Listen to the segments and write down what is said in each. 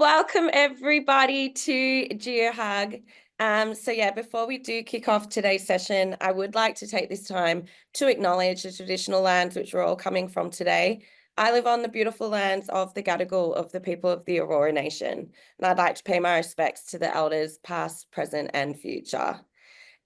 welcome everybody to GeoHug. Before we do kick off today's session, I would like to take this time to acknowledge the traditional lands which we're all coming from today. I live on the beautiful lands of the Gadigal of the people of the Aurora Nation, and I'd like to pay my respects to the elders past, present, and future.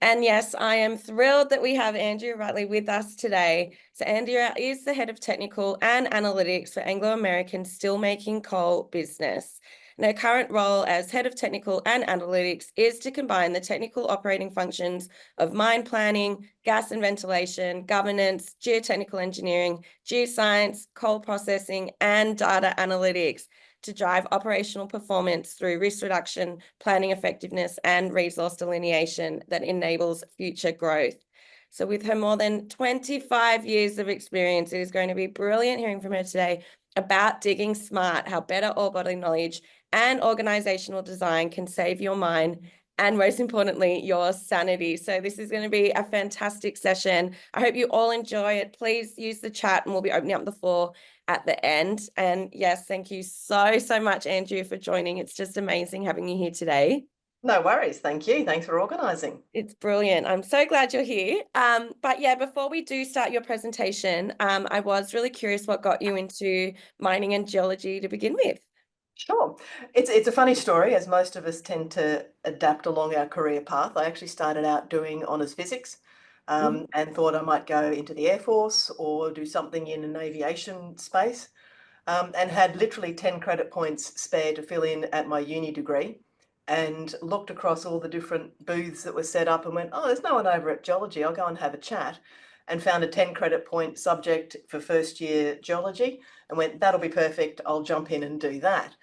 And yes, I am thrilled that we have Andrea Rutley with us today. So Andrea is the head of technical and analytics for Anglo American steelmaking coal business. And her current role as head of technical and analytics is to combine the technical operating functions of mine planning, gas and ventilation, governance, geotechnical engineering, geoscience, coal processing, and data analytics to drive operational performance through risk reduction, planning effectiveness, and resource delineation that enables future growth. So with her more than 25 years of experience, it is going to be brilliant hearing from her today about digging smart, how better ore body knowledge and organizational design can save your mine and most importantly, your sanity. So this is going to be a fantastic session. I hope you all enjoy it. Please use the chat and we'll be opening up the floor at the end. And yes, thank you so much, Andrea, for joining. It's just amazing having you here today. No worries. Thank you. Thanks for organising. It's brilliant. I'm so glad you're here. Before we do start your presentation, I was really curious what got you into mining and geology to begin with. Sure. It's a funny story, as most of us tend to adapt along our career path. I actually started out doing honours physics and thought I might go into the Air Force or do something in an aviation space, and had literally 10 credit points spare to fill in at my uni degree, and looked across all the different booths that were set up and went, oh, there's no one over at geology. I'll go and have a chat, and found a 10 credit point subject for first year geology and went, that'll be perfect. I'll jump in and do that.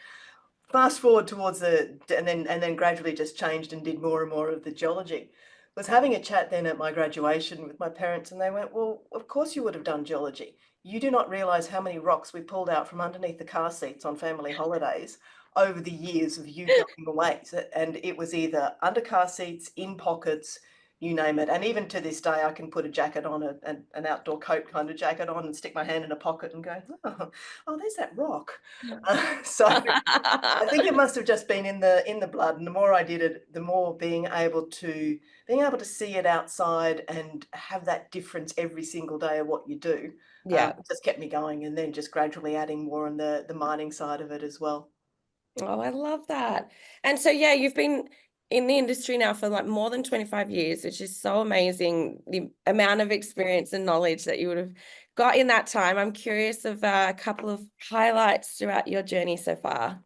Fast forward towards and then gradually just changed and did more and more of the geology. Was having a chat then at my graduation with my parents, and they went, well, of course you would have done geology. You do not realise how many rocks we pulled out from underneath the car seats on family holidays over the years of you going away. And it was either under car seats, in pockets, you name it. And even to this day, I can put a jacket on, an outdoor coat kind of jacket on, and stick my hand in a pocket and go, oh, there's that rock. So I think it must have just been in the blood. And the more I did it, the more being able to see it outside and have that difference every single day of what you do, just kept me going. And then just gradually adding more on the mining side of it as well. Oh, I love that. And so, yeah, you've been in the industry now for like more than 25 years, which is so amazing, the amount of experience and knowledge that you would have got in that time. I'm curious of a couple of highlights throughout your journey so far.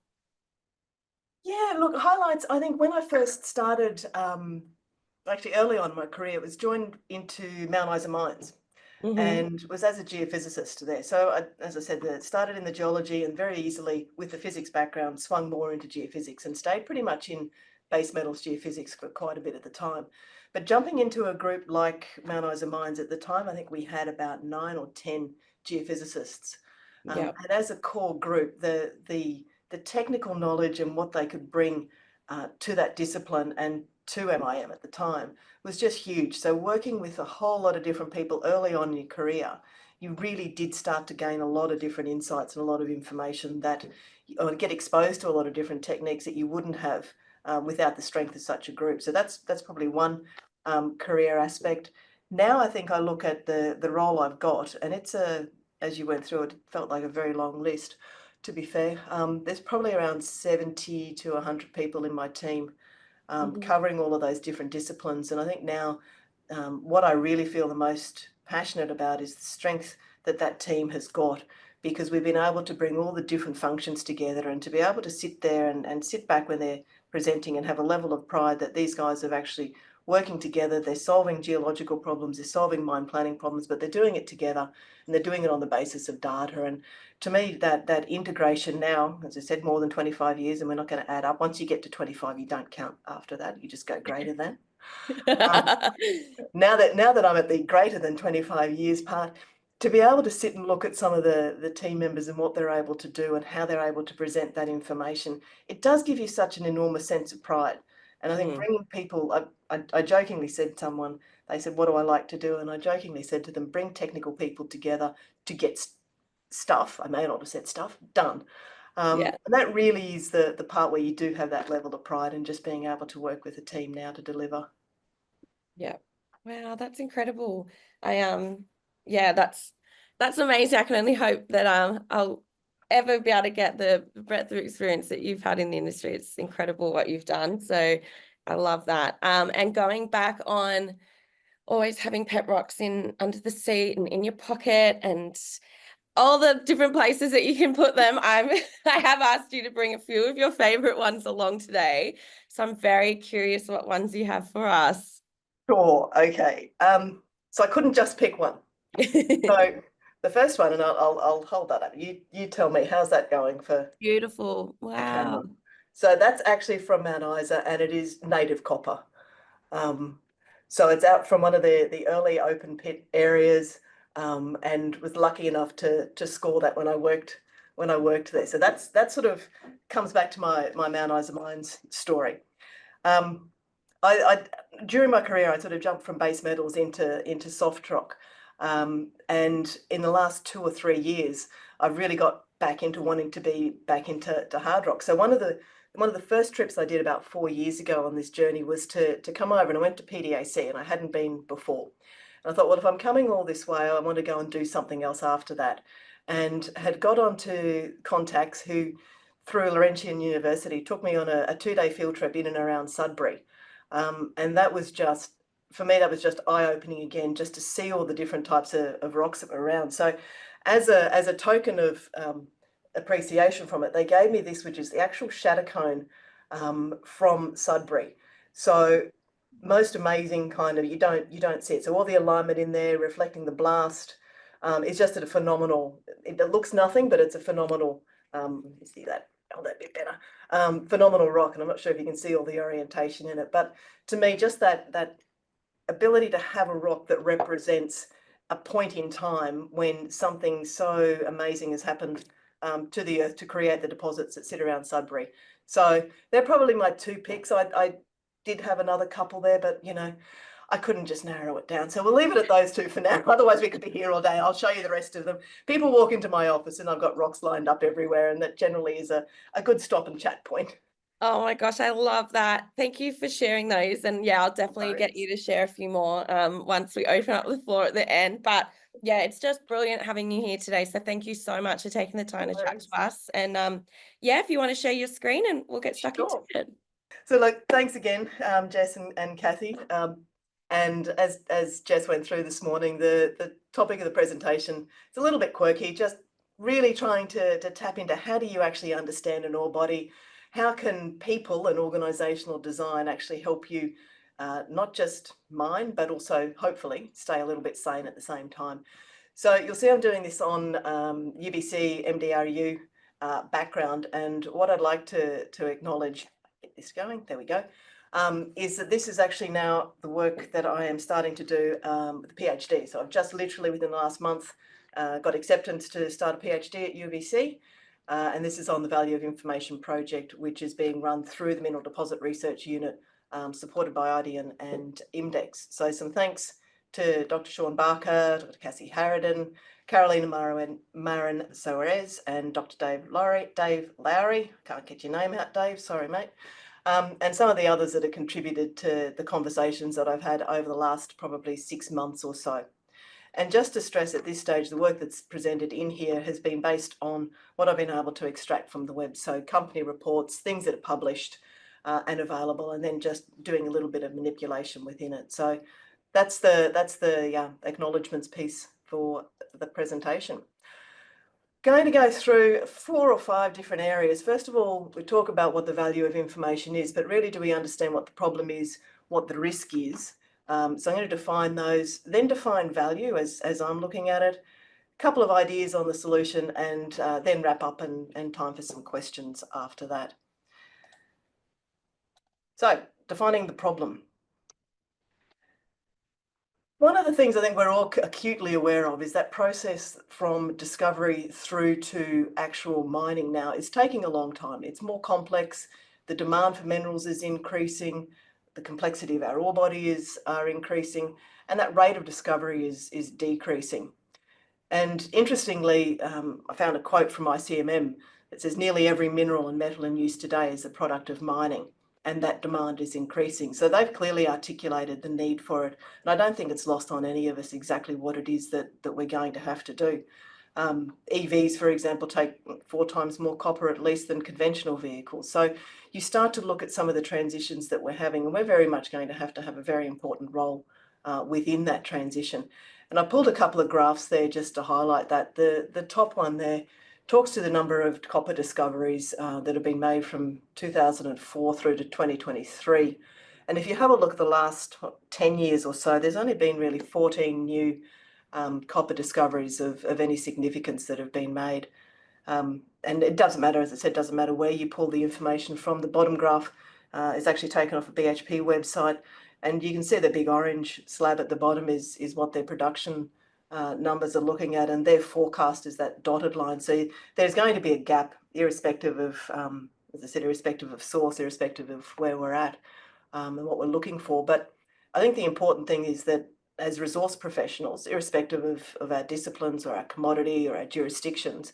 Yeah, look, highlights, I think when I first started, actually early on in my career, was joined into Mount Isa Mines. And was as a geophysicist there. So as I said, started in the geology and very easily with the physics background swung more into geophysics and stayed pretty much in base metals geophysics for quite a bit at the time. But jumping into a group like Mount Isa Mines at the time, I think we had about 9 or 10 geophysicists. And as a core group, the technical knowledge and what they could bring to that discipline and to MIM at the time was just huge. So working with a whole lot of different people early on in your career, you really did start to gain a lot of different insights and a lot of information that, or get exposed to a lot of different techniques that you wouldn't have without the strength of such a group. So that's probably one career aspect. Now I think I look at the role I've got, and it's as you went through it, felt like a very long list, to be fair. There's probably around 70 to 100 people in my team covering all of those different disciplines. And I think now what I really feel the most passionate about is the strength that team has got, because we've been able to bring all the different functions together and to be able to sit there and sit back when they're presenting and have a level of pride that these guys are actually working together. They're solving geological problems, they're solving mine planning problems, but they're doing it together and they're doing it on the basis of data. And to me, that integration now, as I said, more than 25 years, and we're not going to add up. Once you get to 25, you don't count after that. You just go greater than. Now that I'm at the greater than 25 years part, to be able to sit and look at some of the team members and what they're able to do and how they're able to present that information, it does give you such an enormous sense of pride. And I think bringing people, I jokingly said to someone, they said, what do I like to do? And I jokingly said to them, bring technical people together to get stuff, I may not have said stuff, done. Yeah. And that really is the part where you do have that level of pride and just being able to work with a team now to deliver. Yeah. Wow, that's incredible. I yeah, that's amazing. I can only hope that I'll ever be able to get the breadth of experience that you've had in the industry. It's incredible what you've done. So I love that. And going back on always having pet rocks in under the seat and in your pocket and all the different places that you can put them. I have asked you to bring a few of your favorite ones along today. So I'm very curious what ones you have for us. Sure. Okay. So I couldn't just pick one. So the first one, and I'll hold that up. You tell me, how's that going for Beautiful. the Wow. camera? So that's actually from Mount Isa, and it is native copper. So it's out from one of the early open pit areas, and was lucky enough to score that when I worked there. So that sort of comes back to my Mount Isa mines story. Um, I during my career, I sort of jumped from base metals into soft rock, and in the last 2 or 3 years, I've really got back into wanting to be back into hard rock. So one of the first trips I did about 4 years ago on this journey was to come over, and I went to PDAC, and I hadn't been before. And I thought, well, if I'm coming all this way, I want to go and do something else after that, and had got onto contacts who, through Laurentian University, took me on a 2-day field trip in and around Sudbury. And that was just, for me, that was just eye-opening again, just to see all the different types of rocks that were around. So as a token of appreciation from it, they gave me this, which is the actual shatter cone from Sudbury. So most amazing kind of, you don't see it. So all the alignment in there, reflecting the blast, is just a phenomenal, it looks nothing, but it's a phenomenal, you see that, oh, that bit better. Phenomenal rock, and I'm not sure if you can see all the orientation in it, but to me, just that ability to have a rock that represents a point in time when something so amazing has happened to the earth to create the deposits that sit around Sudbury. So they're probably my two picks. I did have another couple there, but I couldn't just narrow it down. So we'll leave it at those two for now. Otherwise, we could be here all day. I'll show you the rest of them. People walk into my office and I've got rocks lined up everywhere, and that generally is a good stop and chat point. Oh my gosh, I love that. Thank you for sharing those. And yeah, I'll definitely get you to share a few more once we open up the floor at the end. But yeah, it's just brilliant having you here today. So thank you so much for taking the time to chat to us. And yeah, if you want to share your screen and we'll get stuck into it. So look, thanks again, Jess and Kathy. And as Jess went through this morning, the topic of the presentation is a little bit quirky, just really trying to tap into how do you actually understand an ore body? How can people and organisational design actually help you not just mine, but also hopefully stay a little bit sane at the same time? So you'll see I'm doing this on UBC MDRU background, and what I'd like to acknowledge, get this going, there we go, is that this is actually now the work that I am starting to do with the PhD. So I've just literally within the last month got acceptance to start a PhD at UBC, and this is on the Value of Information project, which is being run through the Mineral Deposit Research Unit, supported by IDEON and IMDEX. So some thanks to Dr. Sean Barker, Dr. Cassie Harridan, Carolina Marin Soares, and Dr. Dave Lowry. Can't get your name out, Dave. Sorry, mate. And some of the others that have contributed to the conversations that I've had over the last probably 6 months or so. And just to stress at this stage, the work that's presented in here has been based on what I've been able to extract from the web. So company reports, things that are published and available, and then just doing a little bit of manipulation within it. So that's the acknowledgements piece for the presentation. Going to go through 4 or 5 different areas. First of all, we talk about what the value of information is, but really, do we understand what the problem is, what the risk is? So I'm going to define those, then define value as I'm looking at it, a couple of ideas on the solution, and then wrap up and time for some questions after that. So defining the problem. One of the things I think we're all acutely aware of is that process from discovery through to actual mining now is taking a long time. It's more complex. The demand for minerals is increasing. The complexity of our ore body are increasing, and that rate of discovery is decreasing. And interestingly, I found a quote from ICMM It says nearly every mineral and metal in use today is a product of mining, and that demand is increasing. So they've clearly articulated the need for it. And I don't think it's lost on any of us exactly what it is that we're going to have to do. EVs, for example, take 4 times more copper at least than conventional vehicles. So you start to look at some of the transitions that we're having, and we're very much going to have a very important role within that transition. And I pulled a couple of graphs there just to highlight that. The top one there talks to the number of copper discoveries that have been made from 2004 through to 2023. And if you have a look at the last 10 years or so, there's only been really 14 new copper discoveries of any significance that have been made. And it doesn't matter, as I said, doesn't matter where you pull the information from. The bottom graph is actually taken off a BHP website, and you can see the big orange slab at the bottom is what their production numbers are looking at, and their forecast is that dotted line. So there's going to be a gap, irrespective of, as I said, irrespective of source, irrespective of where we're at and what we're looking for. But I think the important thing is that as resource professionals, irrespective of our disciplines or our commodity or our jurisdictions,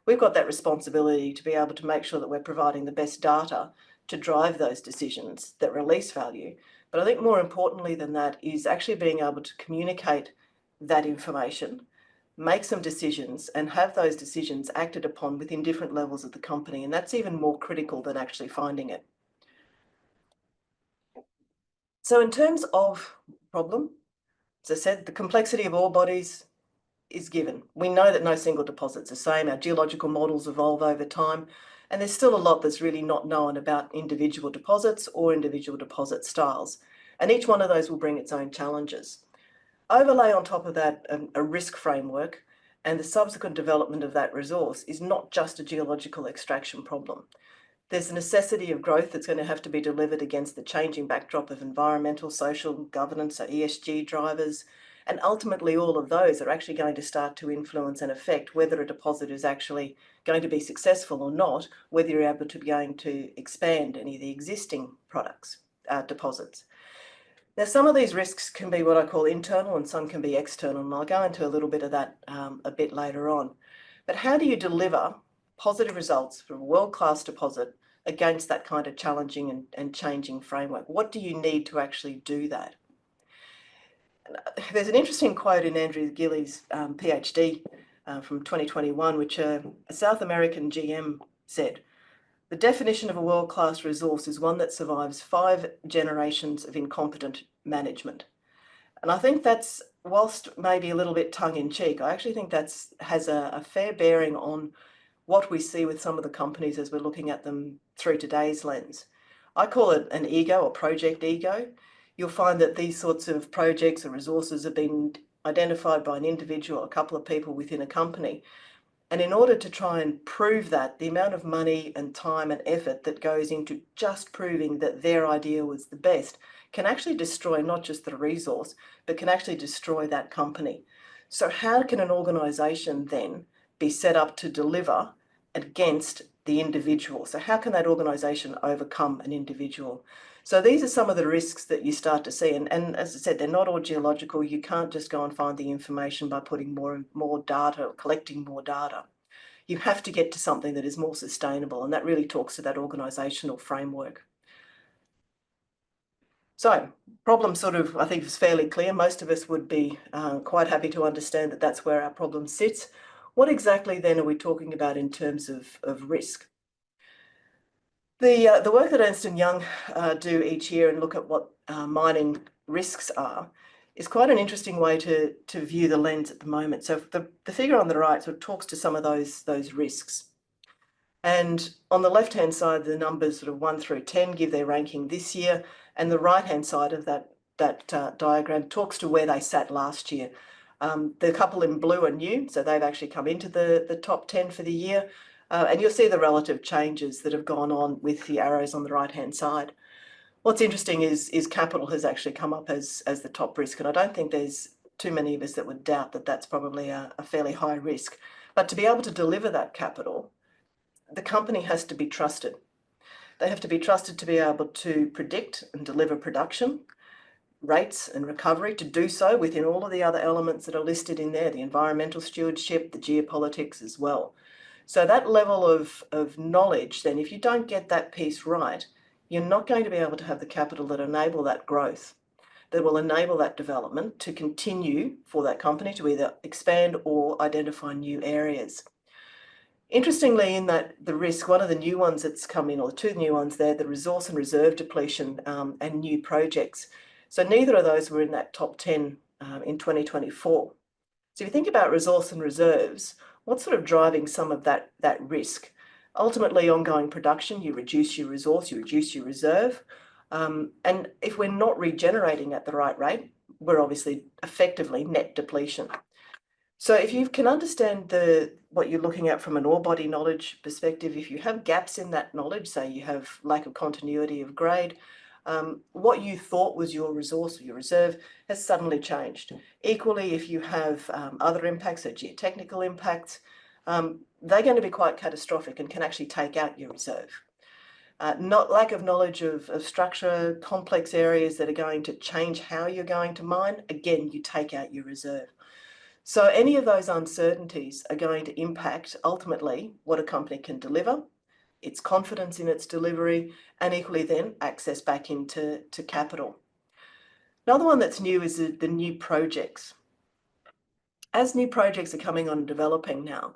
we've got that responsibility to be able to make sure that we're providing the best data to drive those decisions that release value. But I think more importantly than that is actually being able to communicate that information, make some decisions, and have those decisions acted upon within different levels of the company. And that's even more critical than actually finding it. So in terms of problem, as I said, the complexity of ore bodies is given. We know that no single deposit's the same. Our geological models evolve over time, and there's still a lot that's really not known about individual deposits or individual deposit styles. And each one of those will bring its own challenges. Overlay on top of that a risk framework, and the subsequent development of that resource is not just a geological extraction problem. There's a necessity of growth that's going to have to be delivered against the changing backdrop of environmental, social, governance, or ESG drivers. And ultimately, all of those are actually going to start to influence and affect whether a deposit is actually going to be successful or not, whether you're able to be going to expand any of the existing deposits. Now, some of these risks can be what I call internal and some can be external, and I'll go into a little bit of that a bit later on. But how do you deliver positive results from a world-class deposit against that kind of challenging and changing framework? What do you need to actually do that? There's an interesting quote in Andrea Rutley's PhD from 2021, which a South American GM said, "The definition of a world-class resource is one that survives 5 generations of incompetent management." And I think that's, whilst maybe a little bit tongue-in-cheek, I actually think that's has a fair bearing on what we see with some of the companies as we're looking at them through today's lens. I call it an ego or project ego. You'll find that these sorts of projects or resources have been identified by an individual or a couple of people within a company. And in order to try and prove that, the amount of money and time and effort that goes into just proving that their idea was the best can actually destroy not just the resource, but can actually destroy that company. So how can an organisation then be set up to deliver against the individual? So how can that organisation overcome an individual? So these are some of the risks that you start to see. And as I said, they're not all geological. You can't just go and find the information by putting more data or collecting more data. You have to get to something that is more sustainable, and that really talks to that organisational framework. So problem sort of, I think, is fairly clear. Most of us would be quite happy to understand that that's where our problem sits. What exactly then are we talking about in terms of risk? The work that Ernst & Young do each year and look at what mining risks are is quite an interesting way to view the lens at the moment. So the figure on the right sort of talks to some of those risks. And on the left-hand side, the numbers sort of 1 through 10 give their ranking this year, and the right-hand side of that diagram talks to where they sat last year. The couple in blue are new, so they've actually come into the top 10 for the year. And you'll see the relative changes that have gone on with the arrows on the right-hand side. What's interesting is capital has actually come up as the top risk, and I don't think there's too many of us that would doubt that that's probably a fairly high risk. But to be able to deliver that capital, the company has to be trusted. They have to be trusted to be able to predict and deliver production, rates and recovery, to do so within all of the other elements that are listed in there, the environmental stewardship, the geopolitics as well. So that level of knowledge, then if you don't get that piece right, you're not going to be able to have the capital that enable that growth, that will enable that development to continue for that company to either expand or identify new areas. Interestingly, in that the risk, one of the new ones that's come in, or the two new ones there, the resource and reserve depletion and new projects. So neither of those were in that top 10 in 2024. So if you think about resource and reserves, what's sort of driving some of that risk? Ultimately, ongoing production, you reduce your resource, you reduce your reserve. And if we're not regenerating at the right rate, we're obviously effectively net depletion. So if you can understand what you're looking at from an ore body knowledge perspective, if you have gaps in that knowledge, say you have lack of continuity of grade, what you thought was your resource or your reserve has suddenly changed. Equally, if you have other impacts, so geotechnical impacts, they're going to be quite catastrophic and can actually take out your reserve. Not lack of knowledge of structure, complex areas that are going to change how you're going to mine, again, you take out your reserve. So any of those uncertainties are going to impact ultimately what a company can deliver, its confidence in its delivery, and equally then access back into capital. Another one that's new is the new projects. As new projects are coming on and developing now,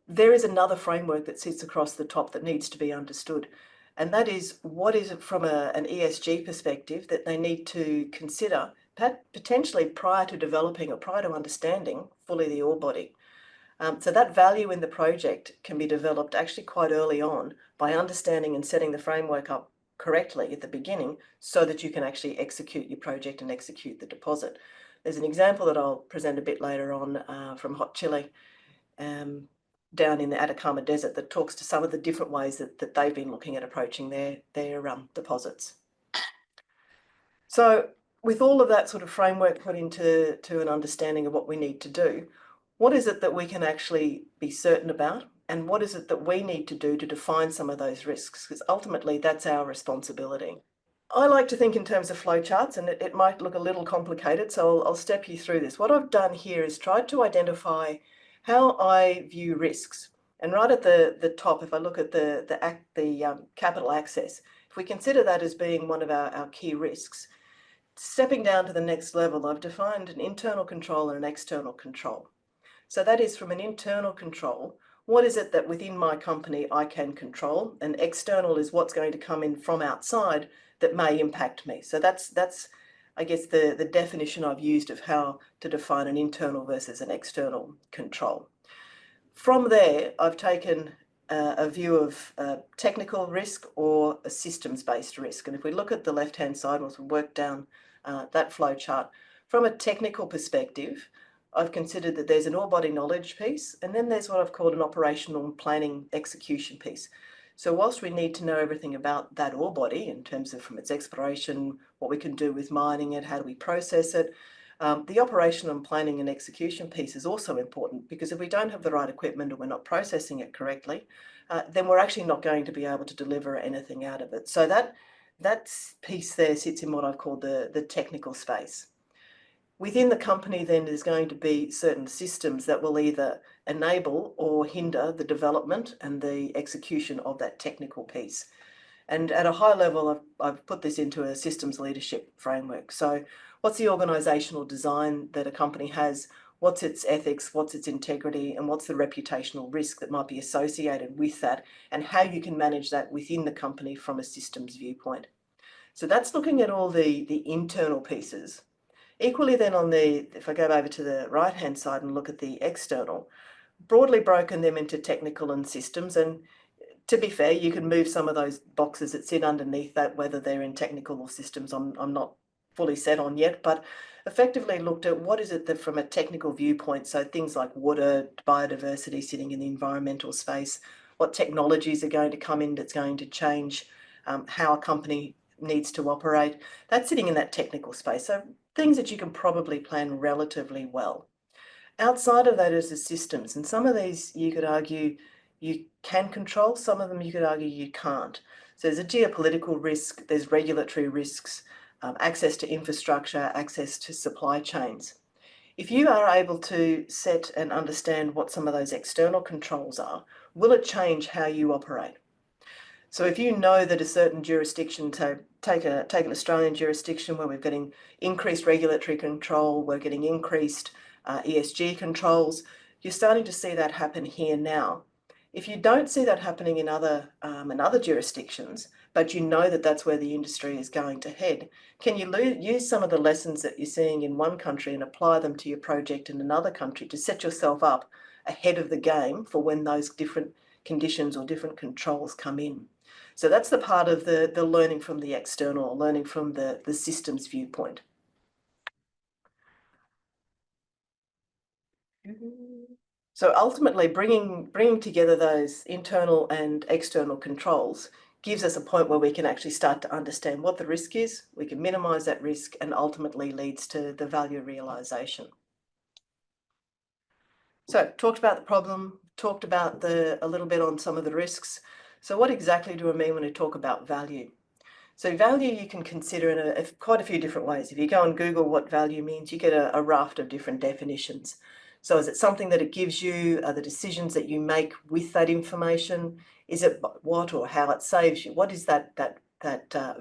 there is another framework that sits across the top that needs to be understood. And that is, what is it from an ESG perspective that they need to consider potentially prior to developing or prior to understanding fully the ore body. So that value in the project can be developed actually quite early on by understanding and setting the framework up correctly at the beginning so that you can actually execute your project and execute the deposit. There's an example that I'll present a bit later on from Hot Chili down in the Atacama Desert that talks to some of the different ways that they've been looking at approaching their deposits. So with all of that sort of framework put into an understanding of what we need to do, what is it that we can actually be certain about? And what is it that we need to do to define some of those risks? Because ultimately that's our responsibility. I like to think in terms of flowcharts, and it might look a little complicated, so I'll step you through this. What I've done here is tried to identify how I view risks. And right at the top, if I look at the capital access, if we consider that as being one of our key risks, stepping down to the next level, I've defined an internal control and an external control. So that is, from an internal control, what is it that within my company I can control? And external is what's going to come in from outside that may impact me. So that's I guess the definition I've used of how to define an internal versus an external control. From there, I've taken a view of technical risk or a systems-based risk. And if we look at the left-hand side, we'll work down that flow chart. From a technical perspective, I've considered that there's an ore body knowledge piece, and then there's what I've called an operational planning execution piece. So whilst we need to know everything about that ore body in terms of from its exploration, what we can do with mining it, how do we process it, the operational and planning and execution piece is also important, because if we don't have the right equipment or we're not processing it correctly, then we're actually not going to be able to deliver anything out of it. So that piece there sits in what I've called the technical space. Within the company, then, there's going to be certain systems that will either enable or hinder the development and the execution of that technical piece. And at a high level, I've put this into a systems leadership framework. So what's the organisational design that a company has? What's its ethics? What's its integrity? And what's the reputational risk that might be associated with that? And how you can manage that within the company from a systems viewpoint. So that's looking at all the internal pieces. Equally then if I go over to the right-hand side and look at the external, broadly broken them into technical and systems. And to be fair, you can move some of those boxes that sit underneath that, whether they're in technical or systems, I'm not fully set on yet, but effectively looked at what is it that from a technical viewpoint, so things like water, biodiversity sitting in the environmental space, what technologies are going to come in that's going to change how a company needs to operate, that's sitting in that technical space. So things that you can probably plan relatively well. Outside of that is the systems, and some of these you could argue you can control, some of them you could argue you can't. So there's a geopolitical risk, there's regulatory risks, access to infrastructure, access to supply chains. if you are able to set and understand what some of those external controls are, will it change how you operate? So if you know that a certain jurisdiction, to take an Australian jurisdiction where we're getting increased regulatory control, we're getting increased ESG controls, you're starting to see that happen here now. If you don't see that happening in other jurisdictions, but you know that that's where the industry is going to head, can you use some of the lessons that you're seeing in one country and apply them to your project in another country to set yourself up ahead of the game for when those different conditions or different controls come in? So that's the part of the learning from the external, learning from the systems viewpoint. So ultimately, bringing together those internal and external controls gives us a point where we can actually start to understand what the risk is, we can minimise that risk, and ultimately leads to the value realisation. So talked about the problem, talked about a little bit on some of the risks. So what exactly do I mean when I talk about value? So value you can consider in quite a few different ways. If you go and Google what value means, you get a raft of different definitions. So is it something that it gives you? Are the decisions that you make with that information? Is it what or how it saves you? What is that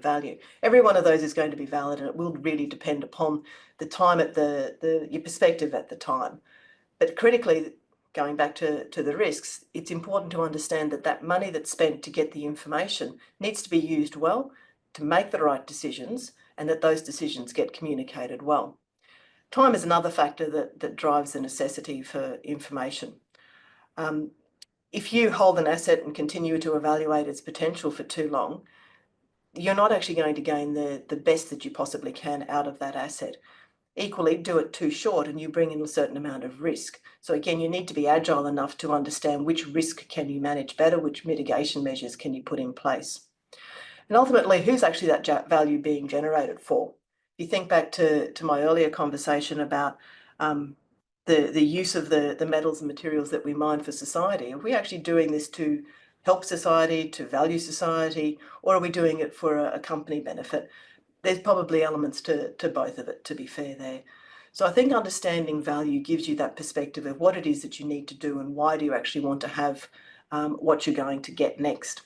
value? Every one of those is going to be valid, and it will really depend upon the time at your perspective at the time. But critically, going back to the risks, it's important to understand that that money that's spent to get the information needs to be used well, to make the right decisions, and that those decisions get communicated well. Time is another factor that drives the necessity for information. If you hold an asset and continue to evaluate its potential for too long, you're not actually going to gain the best that you possibly can out of that asset. Equally, do it too short and you bring in a certain amount of risk. So again, you need to be agile enough to understand which risk can you manage better, which mitigation measures can you put in place. And ultimately, who's actually that value being generated for? If you think back to my earlier conversation about the use of the metals and materials that we mine for society, are we actually doing this to help society, to value society, or are we doing it for a company benefit? There's probably elements to both of it, to be fair there. So I think understanding value gives you that perspective of what it is that you need to do and why do you actually want to have what you're going to get next.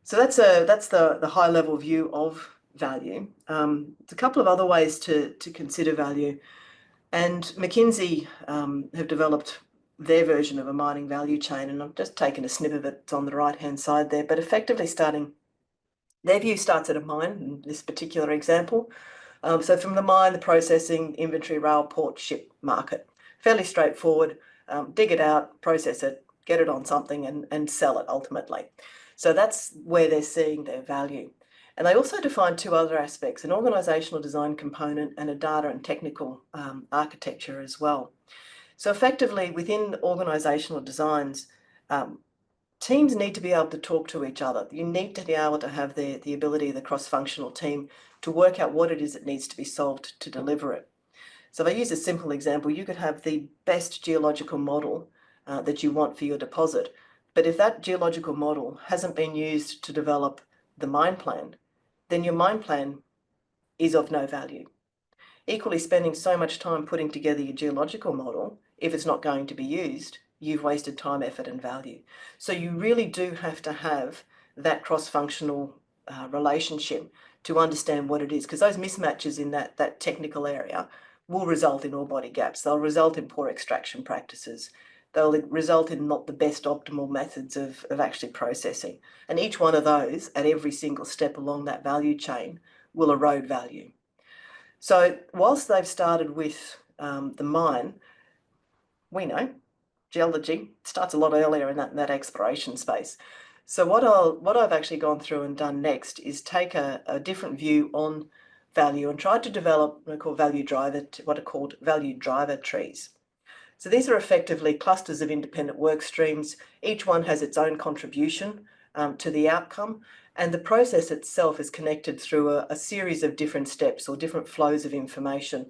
So that's the high level view of value. There's a couple of other ways to consider value, and McKinsey have developed their version of a mining value chain, and I've just taken a snip of it. It's on the right hand side there, but effectively their view starts at a mine in this particular example. So from the mine, the processing, inventory, rail, port, ship, market. Fairly straightforward. Dig it out, process it, get it on something and sell it ultimately. So that's where they're seeing their value. And they also define two other aspects, an organisational design component and a data and technical architecture as well. So effectively within organisational designs, teams need to be able to talk to each other. You need to be able to have the ability of the cross-functional team to work out what it is that needs to be solved to deliver it. So if I use a simple example, you could have the best geological model that you want for your deposit, but if that geological model hasn't been used to develop the mine plan, then your mine plan is of no value. Equally, spending so much time putting together your geological model, if it's not going to be used, you've wasted time, effort and value. So you really do have to have that cross-functional relationship to understand what it is, because those mismatches in that technical area will result in ore body gaps. They'll result in poor extraction practices. They'll result in not the best optimal methods of actually processing. And each one of those at every single step along that value chain will erode value. So whilst they've started with the mine, we know geology starts a lot earlier in that exploration space. So what I've actually gone through and done next is take a different view on value and tried to develop what are called value driver trees. So these are effectively clusters of independent work streams. Each one has its own contribution to the outcome, and the process itself is connected through a series of different steps or different flows of information.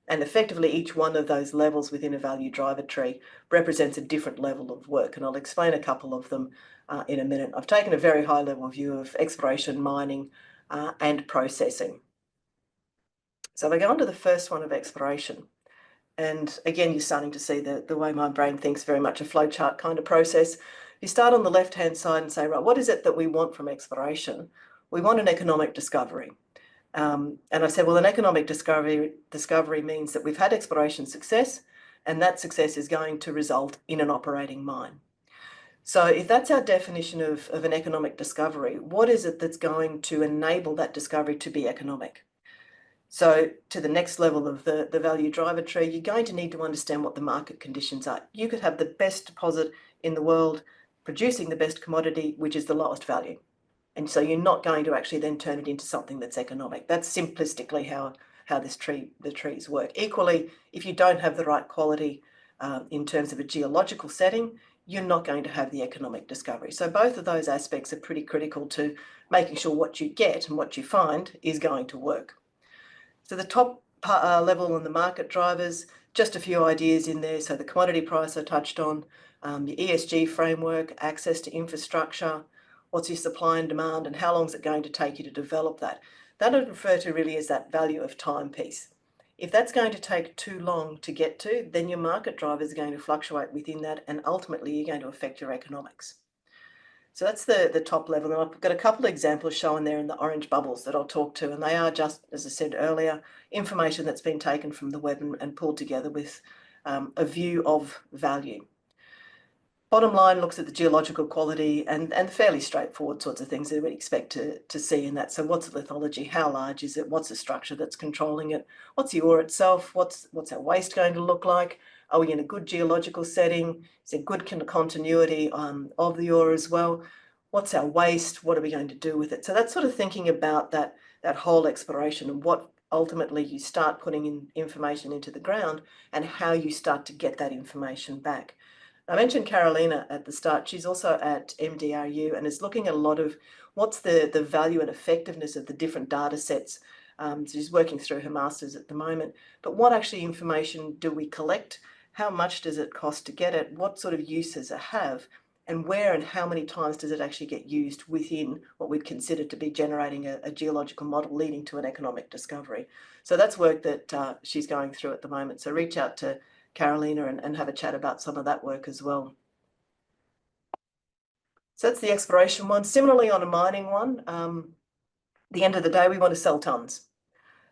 And effectively, each one of those levels within a value driver tree represents a different level of work. And I'll explain a couple of them in a minute. I've taken a very high level view of exploration, mining, and processing. So if I go on to the first one of exploration, And again, you're starting to see the way my brain thinks, very much a flowchart kind of process. You start on the left-hand side and say, right, what is it that we want from exploration? We want an economic discovery. And I said, well, an economic discovery means that we've had exploration success, and that success is going to result in an operating mine. So if that's our definition of an economic discovery, what is it that's going to enable that discovery to be economic? So to the next level of the value driver tree, you're going to need to understand what the market conditions are. You could have the best deposit in the world producing the best commodity, which is the lowest value. And so you're not going to actually then turn it into something that's economic. That's simplistically how the trees work. Equally, if you don't have the right quality in terms of a geological setting, you're not going to have the economic discovery. So both of those aspects are pretty critical to making sure what you get and what you find is going to work. So the top level on the market drivers, just a few ideas in there. So the commodity price I touched on, the ESG framework, access to infrastructure, what's your supply and demand, and how long is it going to take you to develop that? That I'd refer to really as that value of time piece. If that's going to take too long to get to, then your market drivers are going to fluctuate within that, and ultimately you're going to affect your economics. So that's the top level. And I've got a couple of examples shown there in the orange bubbles that I'll talk to. And they are just, as I said earlier, information that's been taken from the web and pulled together with a view of value. Bottom line looks at the geological quality and fairly straightforward sorts of things that we'd expect to see in that. So what's the lithology? How large is it? What's the structure that's controlling it? What's the ore itself? What's our waste going to look like? Are we in a good geological setting? Is there good continuity of the ore as well? What's our waste? What are we going to do with it? So that's sort of thinking about that whole exploration and what ultimately you start putting in information into the ground and how you start to get that information back. I mentioned Carolina at the start. She's also at MDRU and is looking at a lot of what's the value and effectiveness of the different data sets. So she's working through her master's at the moment. But what actually information do we collect? How much does it cost to get it? What sort of use does it have? And where and how many times does it actually get used within what we'd consider to be generating a geological model leading to an economic discovery? So that's work that she's going through at the moment. So reach out to Carolina and have a chat about some of that work as well. So that's the exploration one. Similarly on a mining one, the end of the day, we want to sell tonnes.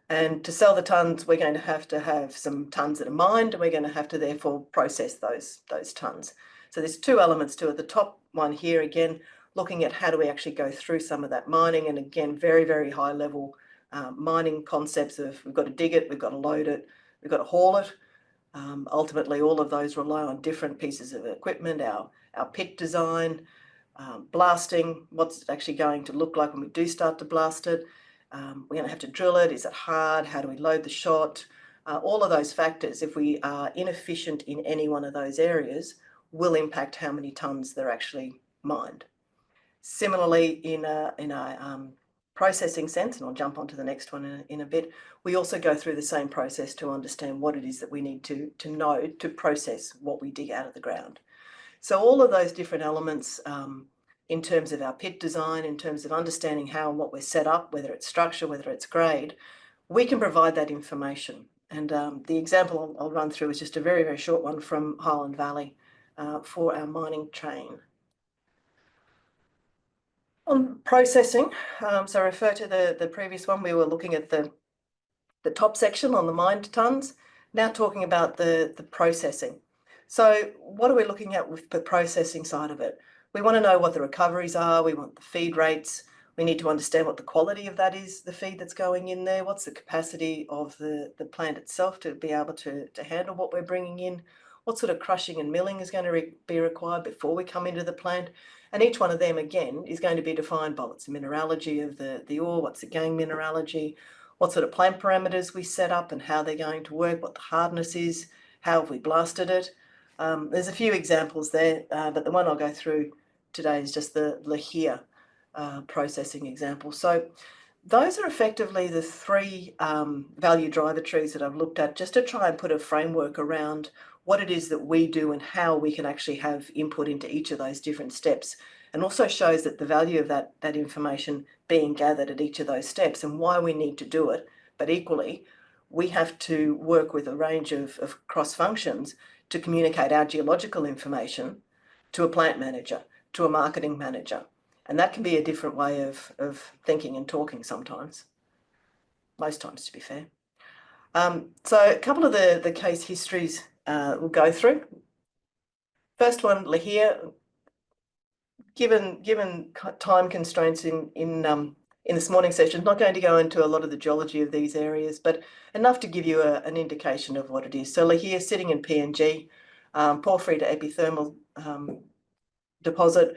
And to sell the tonnes, we're going to have some tonnes that are mined, and we're going to have to therefore process those tonnes. So there's two elements to it. The top one here, again, looking at how do we actually go through some of that mining, and again, very, very high level mining concepts of we've got to dig it, we've got to load it, we've got to haul it. Ultimately, all of those rely on different pieces of equipment, our pit design, blasting, what's it actually going to look like when we do start to blast it. We're going to have to drill it. Is it hard? How do we load the shot? All of those factors, if we are inefficient in any one of those areas, will impact how many tonnes they're actually mined. Similarly, in a processing sense, and I'll jump onto the next one in a bit, we also go through the same process to understand what it is that we need to know to process what we dig out of the ground. So all of those different elements in terms of our pit design, in terms of understanding how and what we're set up, whether it's structure, whether it's grade, we can provide that information. And the example I'll run through is just a very, very short one from Highland Valley for our mining train. On processing, so I refer to the previous one, we were looking at the top section on the mined tonnes, now talking about the processing. So what are we looking at with the processing side of it? We want to know what the recoveries are, we want the feed rates, we need to understand what the quality of that is, the feed that's going in there, what's the capacity of the plant itself to be able to handle what we're bringing in, what sort of crushing and milling is going to be required before we come into the plant. And each one of them, again, is going to be defined by what's the mineralogy of the ore, what's the gangue mineralogy, what sort of plant parameters we set up and how they're going to work, what the hardness is, how have we blasted it. There's a few examples there, but the one I'll go through today is just the Lihir processing example. So those are effectively the three value driver trees that I've looked at just to try and put a framework around what it is that we do and how we can actually have input into each of those different steps, and also shows that the value of that information being gathered at each of those steps and why we need to do it, but equally we have to work with a range of cross functions to communicate our geological information to a plant manager, to a marketing manager. And that can be a different way of thinking and talking sometimes. Most times, to be fair. So a couple of the case histories we'll go through. First one, Lihir. Given time constraints in this morning session, I'm not going to go into a lot of the geology of these areas, but enough to give you an indication of what it is. So Lihir sitting in PNG, porphyry to epithermal deposit.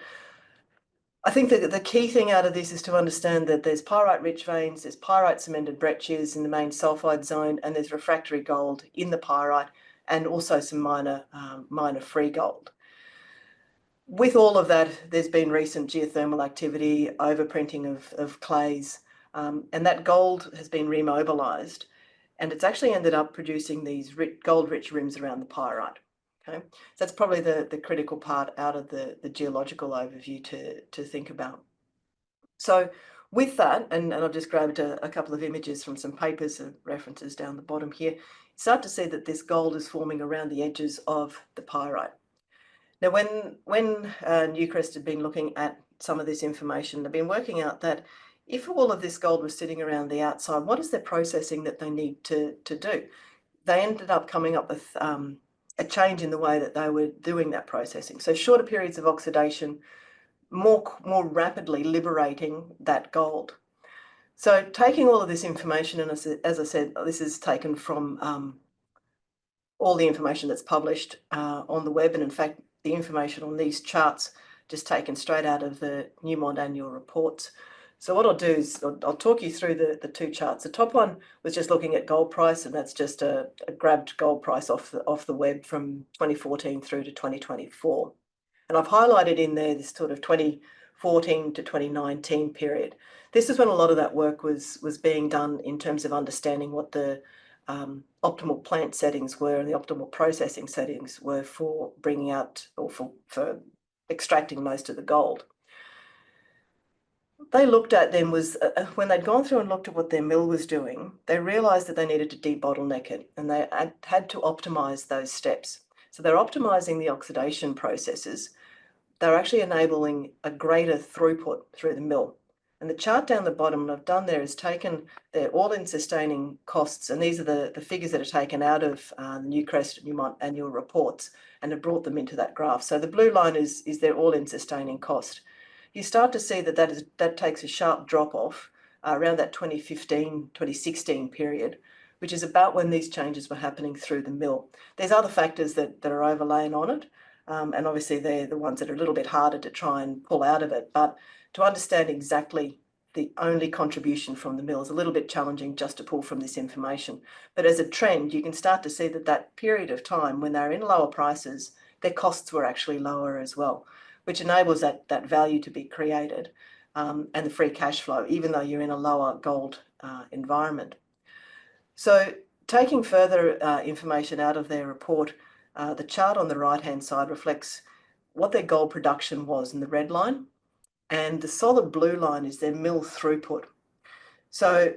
I think that the key thing out of this is to understand that there's pyrite-rich veins, there's pyrite-cemented breccias in the main sulfide zone, and there's refractory gold in the pyrite, and also some minor free gold. With all of that, there's been recent geothermal activity, overprinting of clays, and that gold has been remobilized, and it's actually ended up producing these gold-rich rims around the pyrite. Okay, so that's probably the critical part out of the geological overview to think about. So with that, and I've just grabbed a couple of images from some papers and references down the bottom here, you start to see that this gold is forming around the edges of the pyrite. Now, when Newcrest had been looking at some of this information, they've been working out that if all of this gold was sitting around the outside, what is their processing that they need to do? They ended up coming up with a change in the way that they were doing that processing. So shorter periods of oxidation, more rapidly liberating that gold. So taking all of this information, and as I said, this is taken from all the information that's published on the web, and in fact, the information on these charts just taken straight out of the Newmont annual reports. So what I'll do is I'll talk you through the two charts. The top one was just looking at gold price, and that's just a grabbed gold price off the web from 2014 through to 2024. And I've highlighted in there this sort of 2014 to 2019 period. This is when a lot of that work was being done in terms of understanding what the optimal plant settings were and the optimal processing settings were for bringing out or for extracting most of the gold. They looked at them was when they'd gone through and looked at what their mill was doing, they realized that they needed to debottleneck it, and they had to optimize those steps. So they're optimizing the oxidation processes. They're actually enabling a greater throughput through the mill. And the chart down the bottom, what I've done there is taken their all-in sustaining costs, and these are the figures that are taken out of the Newcrest Newmont annual reports, and have brought them into that graph. So the blue line is their all-in sustaining cost. You start to see that takes a sharp drop off around that 2015, 2016 period, which is about when these changes were happening through the mill. There's other factors that are overlaying on it, and obviously they're the ones that are a little bit harder to try and pull out of it. But to understand exactly the only contribution from the mill is a little bit challenging just to pull from this information. But as a trend, you can start to see that period of time when they're in lower prices, their costs were actually lower as well, which enables that value to be created and the free cash flow, even though you're in a lower gold environment. So taking further information out of their report, the chart on the right-hand side reflects what their gold production was in the red line, and the solid blue line is their mill throughput. So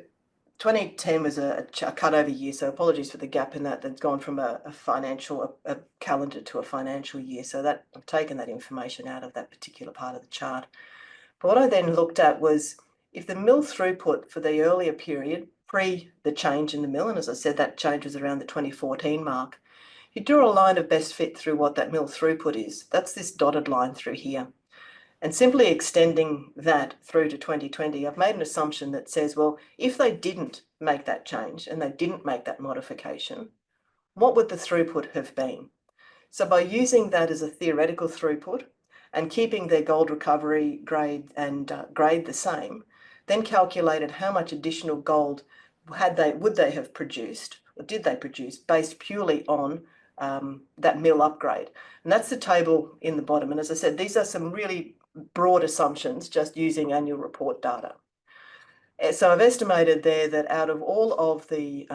2010 was a cut-over year, so apologies for the gap in that. That's gone from a calendar to a financial year. So that I've taken that information out of that particular part of the chart. But what I then looked at was if the mill throughput for the earlier period, pre the change in the mill, and as I said, that change was around the 2014 mark, you draw a line of best fit through what that mill throughput is. That's this dotted line through here. And simply extending that through to 2020, I've made an assumption that says, well, if they didn't make that change and they didn't make that modification, what would the throughput have been? So by using that as a theoretical throughput and keeping their gold recovery grade and grade the same, then calculated how much additional gold would they have produced, or did they produce, based purely on that mill upgrade. And that's the table in the bottom. And as I said, these are some really broad assumptions just using annual report data. So I've estimated there that out of all of the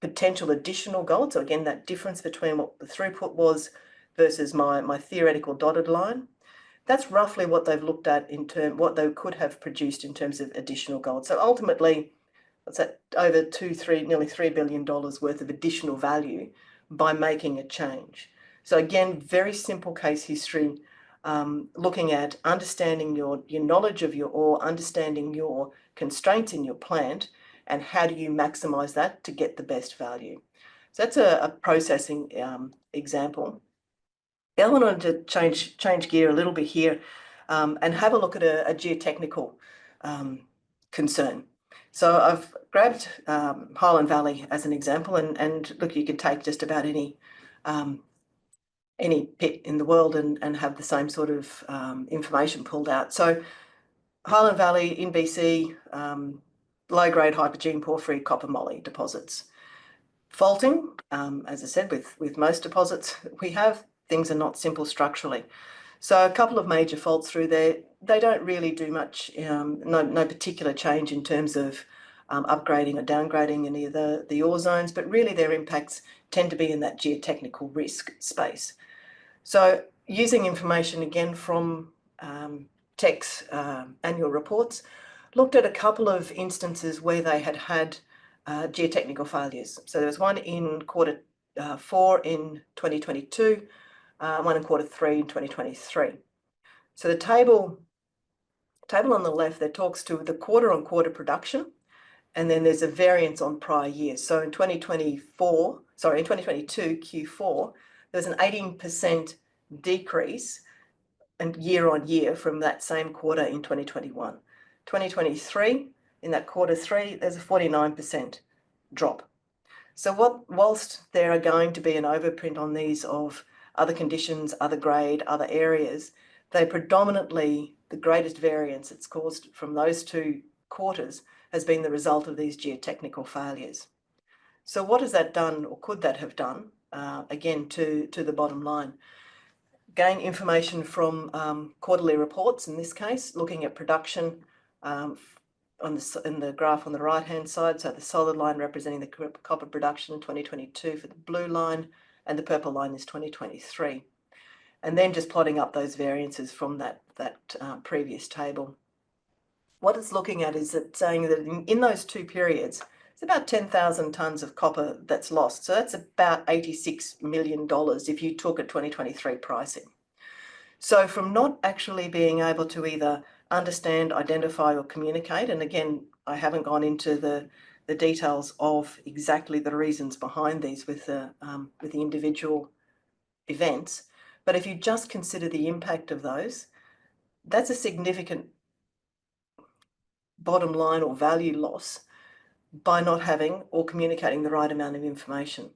potential additional gold, so again, that difference between what the throughput was versus my theoretical dotted line, that's roughly what they've looked at in what they could have produced in terms of additional gold. So ultimately, what's that, over nearly $3 billion worth of additional value by making a change. So again, very simple case history, looking at understanding your knowledge of your ore, understanding your constraints in your plant, and how do you maximize that to get the best value. So that's a processing example. I wanted to change gear a little bit here and have a look at a geotechnical concern. So I've grabbed Highland Valley as an example, and look, you could take just about any pit in the world and have the same sort of information pulled out. So Highland Valley in BC, low-grade hypogene porphyry copper moly deposits. Faulting, as I said, with most deposits we have, things are not simple structurally. So a couple of major faults through there, they don't really do much, no particular change in terms of upgrading or downgrading any of the ore zones, but really their impacts tend to be in that geotechnical risk space. So using information again from Teck's annual reports, looked at a couple of instances where they had geotechnical failures. So there was one in quarter 4 in 2022, one in quarter 3 in 2023. So the table on the left that talks to the quarter-on-quarter production, and then there's a variance on prior years. So in 2022 Q4, there's an 18% decrease and year on year from that same quarter in 2021. 2023, in that quarter 3, there's a 49% drop. So whilst there are going to be an overprint on these of other conditions, other grade, other areas, they predominantly, the greatest variance it's caused from those 2 quarters has been the result of these geotechnical failures. So what has that done, or could that have done, again, to the bottom line? Gain information from quarterly reports, in this case, looking at production in the graph on the right-hand side, so the solid line representing the copper production in 2022 for the blue line, and the purple line is 2023. And then just plotting up those variances from that previous table. What it's looking at is that saying that in those 2 periods, it's about 10,000 tonnes of copper that's lost. So that's about $86 million if you took a 2023 pricing. So from not actually being able to either understand, identify, or communicate, and again, I haven't gone into the details of exactly the reasons behind these with the individual events, but if you just consider the impact of those, that's a significant bottom line or value loss by not having or communicating the right amount of information.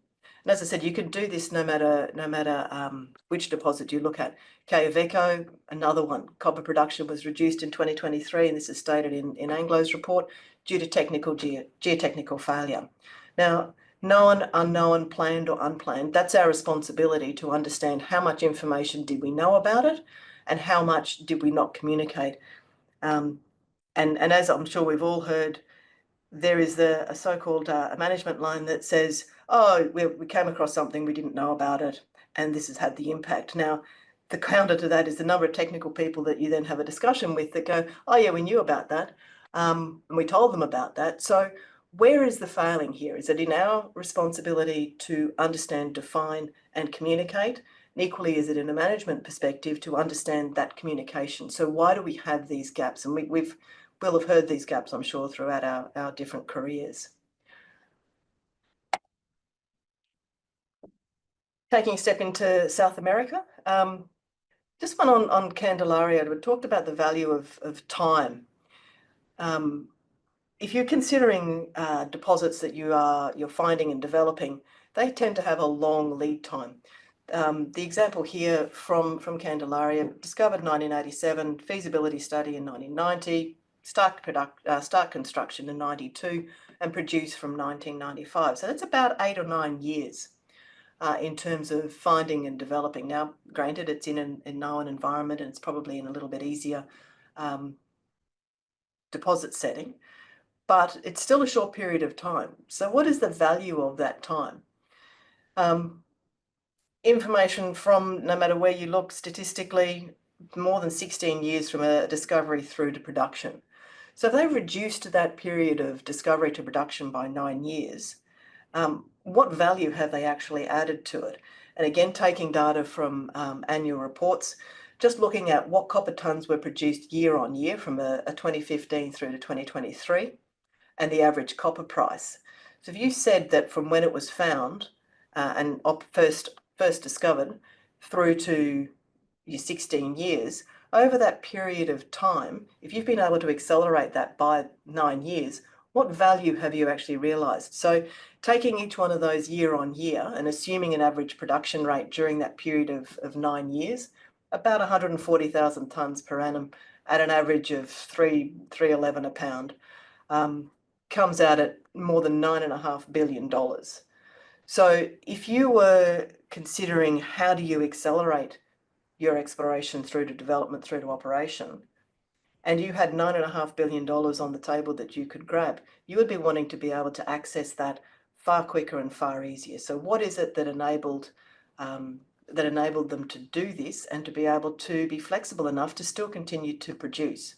And as I said, you could do this no matter which deposit you look at. Quellaveco, another one, copper production was reduced in 2023, and this is stated in Anglo's report, due to geotechnical failure. Now, known, unknown, planned or unplanned, that's our responsibility to understand how much information did we know about it and how much did we not communicate. And as I'm sure we've all heard, there is a so-called management line that says, oh, we came across something, we didn't know about it, and this has had the impact. Now, the counter to that is the number of technical people that you then have a discussion with that go, oh yeah, we knew about that, and we told them about that. So where is the failing here? Is it in our responsibility to understand, define, and communicate? And equally, is it in a management perspective to understand that communication? So why do we have these gaps? And we'll have heard these gaps, I'm sure, throughout our different careers. Taking a step into South America, just one on Candelaria, we talked about the value of time. If you're considering deposits that you're finding and developing, they tend to have a long lead time. The example here from Candelaria, discovered in 1987, feasibility study in 1990, start construction in 92, and produced from 1995. So that's about 8 or 9 years in terms of finding and developing. Now, granted, it's in a known environment and it's probably in a little bit easier deposit setting, but it's still a short period of time. So what is the value of that time? Information from, no matter where you look statistically, more than 16 years from a discovery through to production. So if they've reduced that period of discovery to production by 9 years, what value have they actually added to it? And again, taking data from annual reports, just looking at what copper tonnes were produced year on year from a 2015 through to 2023, and the average copper price. So if you said that from when it was found and first discovered through to your 16 years, over that period of time, if you've been able to accelerate that by 9 years, what value have you actually realised? So taking each one of those year on year and assuming an average production rate during that period of 9 years, about 140,000 tonnes per annum at an average of 3.11 a pound, comes out at more than $9.5 billion. So if you were considering how do you accelerate your exploration through to development, through to operation, and you had $9.5 billion on the table that you could grab, you would be wanting to be able to access that far quicker and far easier. So what is it that enabled them to do this and to be able to be flexible enough to still continue to produce?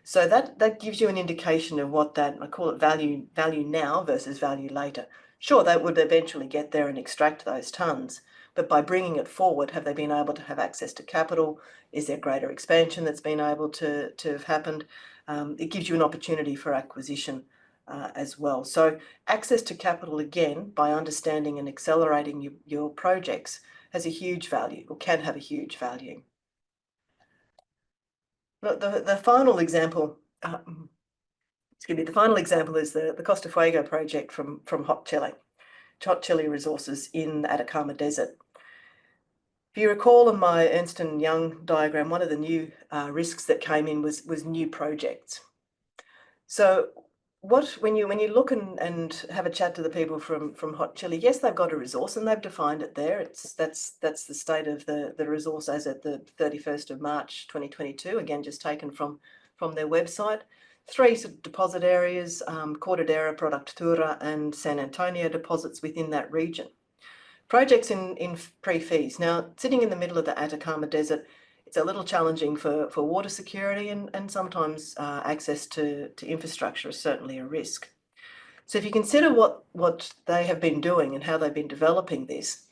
So that gives you an indication of what that, I call it value now versus value later. Sure, they would eventually get there and extract those tonnes, but by bringing it forward, have they been able to have access to capital? Is there greater expansion that's been able to have happened? It gives you an opportunity for acquisition as well. So access to capital, again, by understanding and accelerating your projects has a huge value, or can have a huge value. The final example, the final example is the Costa Fuego project from Hot Chili Resources in the Atacama Desert. If you recall in my Ernst & Young diagram, one of the new risks that came in was new projects. So when you look and have a chat to the people from Hot Chili, yes, they've got a resource and they've defined it there. That's the state of the resource as at the 31st of March 2022, again, just taken from their website. 3 deposit areas, Cortadera, Productura and San Antonio deposits within that region. Projects in pre-feas. Now, sitting in the middle of the Atacama Desert, it's a little challenging for water security and sometimes access to infrastructure is certainly a risk. So if you consider what they have been doing and how they've been developing this,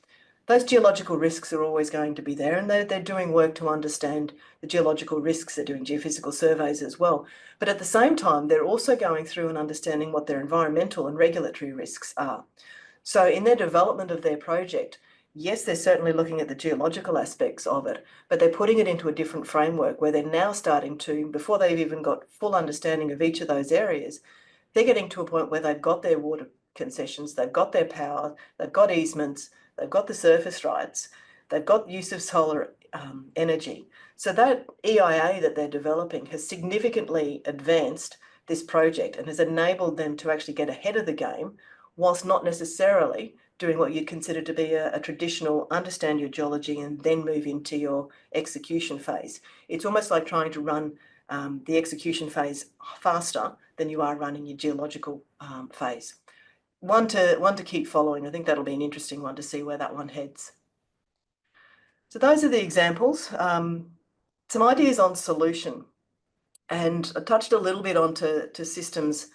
those geological risks are always going to be there, and they're doing work to understand the geological risks. They're doing geophysical surveys as well. But at the same time, they're also going through and understanding what their environmental and regulatory risks are. So in their development of their project, yes, they're certainly looking at the geological aspects of it, but they're putting it into a different framework where they're now starting to, before they've even got full understanding of each of those areas, they're getting to a point where they've got their water concessions, they've got their power, they've got easements, they've got the surface rights, they've got use of solar energy. So that EIA that they're developing has significantly advanced this project and has enabled them to actually get ahead of the game, whilst not necessarily doing what you'd consider to be a traditional understand your geology and then move into your execution phase. It's almost like trying to run the execution phase faster than you are running your geological phase. One to keep following. I think that'll be an interesting one to see where that one heads. So those are the examples. Some ideas on solution, and I touched a little bit onto systems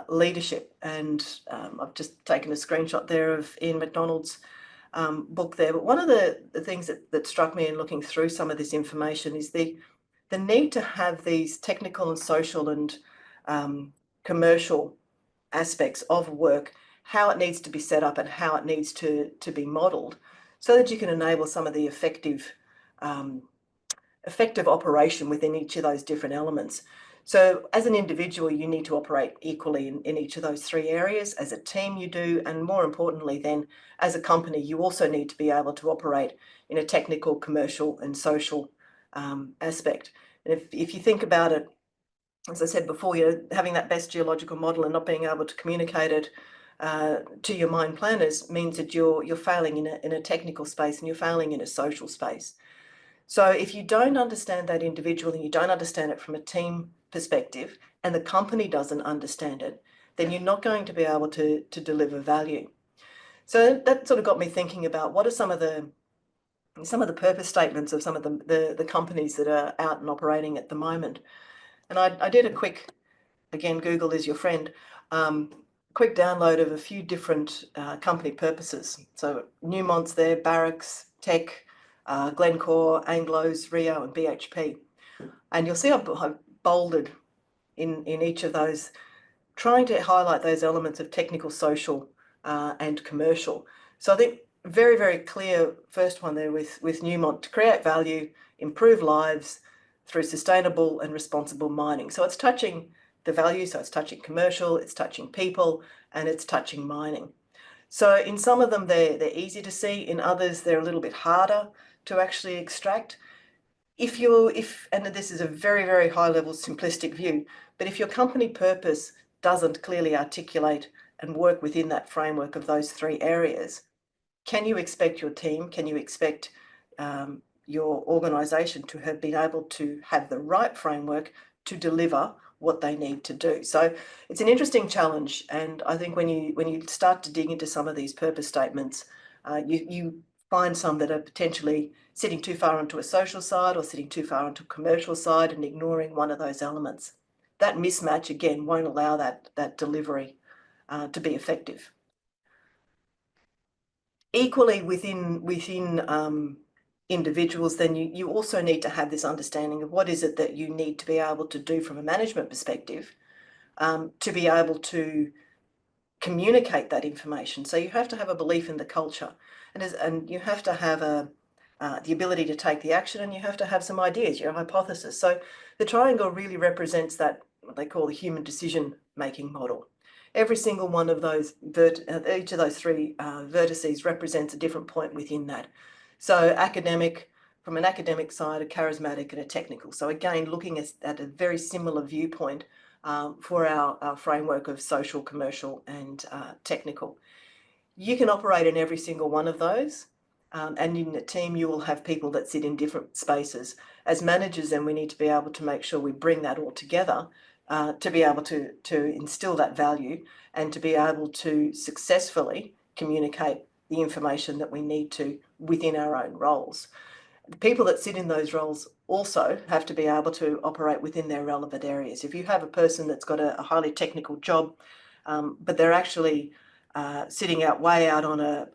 leadership, and I've just taken a screenshot there of Ian McDonald's book there. But one of the things that struck me in looking through some of this information is the need to have these technical and social and commercial aspects of work, how it needs to be set up and how it needs to be modelled, so that you can enable some of the effective operation within each of those different elements. So as an individual, you need to operate equally in each of those 3 areas. As a team, you do, and more importantly then, as a company, you also need to be able to operate in a technical, commercial and social aspect. And if you think about it, as I said before, having that best geological model and not being able to communicate it to your mine planners means that you're failing in a technical space and you're failing in a social space. So if you don't understand that individually, and you don't understand it from a team perspective, and the company doesn't understand it, then you're not going to be able to deliver value. So that sort of got me thinking about what are some of the purpose statements of some of the companies that are out and operating at the moment. And I did a quick again, Google is your friend, quick download of a few different company purposes. So Newmont's there, Barracks, Teck, Glencore, Anglo's, Rio, and BHP. And you'll see I've bolded in each of those, trying to highlight those elements of technical, social, and commercial. So I think very, very clear first one there with Newmont: to create value, improve lives through sustainable and responsible mining. So it's touching the value, so it's touching commercial, it's touching people, and it's touching mining. So in some of them, they're easy to see. In others, they're a little bit harder to actually extract. And this is a very, very high level simplistic view, but if your company purpose doesn't clearly articulate and work within that framework of those three areas, can you expect your team, can you expect your organisation to have been able to have the right framework to deliver what they need to do? So it's an interesting challenge, and I think when you start to dig into some of these purpose statements, you find some that are potentially sitting too far onto a social side or sitting too far onto a commercial side and ignoring one of those elements. That mismatch, again, won't allow that delivery to be effective. Equally within individuals, then you also need to have this understanding of what is it that you need to be able to do from a management perspective, to be able to communicate that information. So you have to have a belief in the culture, and you have to have the ability to take the action, and you have to have some ideas, your hypothesis. So the triangle really represents that, what they call the human decision making model. Every single one of those, each of those three vertices represents a different point within that. So from an academic side, a charismatic, and a technical. So again, looking at a very similar viewpoint for our framework of social, commercial, and technical. You can operate in every single one of those. And in a team, you will have people that sit in different spaces. As managers, then we need to be able to make sure we bring that all together to be able to instill that value and to be able to successfully communicate the information that we need to within our own roles. The people that sit in those roles also have to be able to operate within their relevant areas. If you have a person that's got a highly technical job, but they're actually sitting way out on a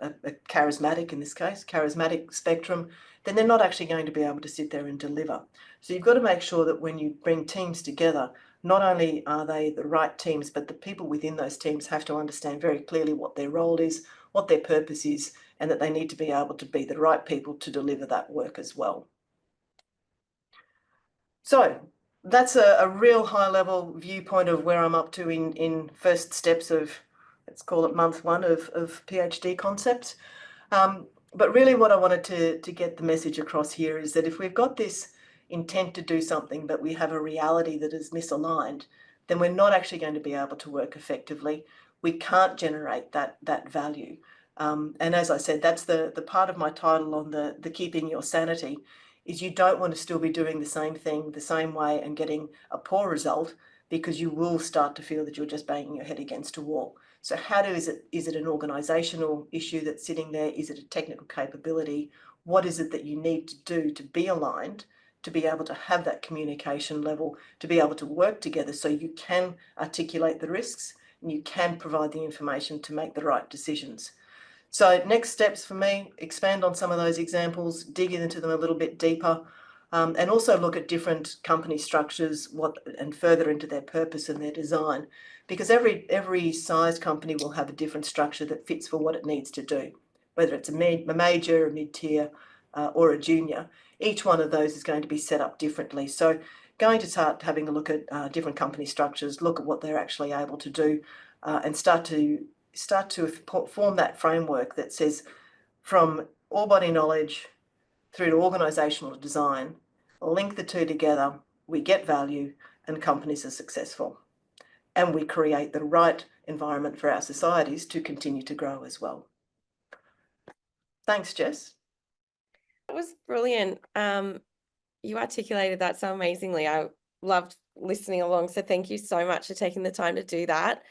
charismatic, in this case, charismatic spectrum, then they're not actually going to be able to sit there and deliver. So you've got to make sure that when you bring teams together, not only are they the right teams, but the people within those teams have to understand very clearly what their role is, what their purpose is, and that they need to be able to be the right people to deliver that work as well. So that's a real high level viewpoint of where I'm up to in first steps of, let's call it month one of PhD concepts. But really what I wanted to get the message across here is that if we've got this intent to do something, but we have a reality that is misaligned, then we're not actually going to be able to work effectively. We can't generate that value. And as I said, that's the part of my title on the keeping your sanity, is you don't want to still be doing the same thing the same way and getting a poor result, because you will start to feel that you're just banging your head against a wall. So is it an organisational issue that's sitting there? Is it a technical capability? What is it that you need to do to be aligned, to be able to have that communication level, to be able to work together so you can articulate the risks and you can provide the information to make the right decisions? So next steps for me, expand on some of those examples, dig into them a little bit deeper, and also look at different company structures, and further into their purpose and their design, because every size company will have a different structure that fits for what it needs to do, whether it's a major, a mid-tier, or a junior. Each one of those is going to be set up differently. So going to start having a look at different company structures, look at what they're actually able to do, and start to form that framework that says, from ore body knowledge through to organisational design, link the two together, we get value and companies are successful. And we create the right environment for our societies to continue to grow as well. Thanks, Jess. That was brilliant. You articulated that so amazingly. I loved listening along. So thank you so much for taking the time to do that.